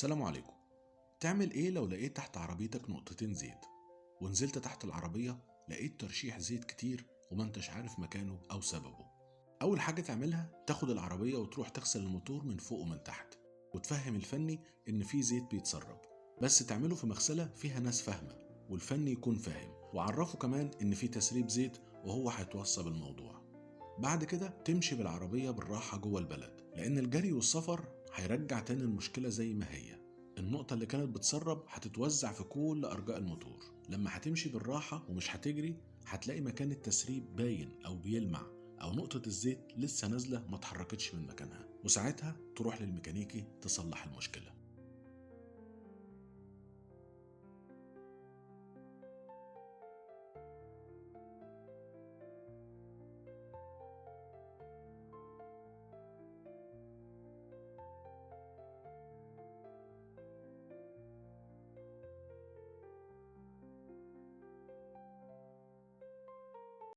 سلام عليكم. تعمل ايه لو لقيت تحت عربيتك نقطتين زيت ونزلت تحت العربية لقيت ترشيح زيت كتير وما انتش عارف مكانه او سببه؟ اول حاجة تعملها تاخد العربية وتروح تغسل الموتور من فوق ومن تحت وتفهم الفني ان في زيت بيتسرب، بس تعمله في مغسلة فيها ناس فاهمة والفني يكون فاهم، وعرفه كمان ان في تسريب زيت وهو هيتوصى بالموضوع. بعد كده تمشي بالعربية بالراحة جوه البلد، لأن الجري والسفر هيرجع تاني المشكلة زي ما هي. النقطة اللي كانت بتسرب هتتوزع في كل أرجاء الموتور. لما هتمشي بالراحة ومش هتجري هتلاقي مكان التسريب باين أو بيلمع، أو نقطة الزيت لسه نازلة ما اتحركتش من مكانها، وساعتها تروح للميكانيكي تصلح المشكلة.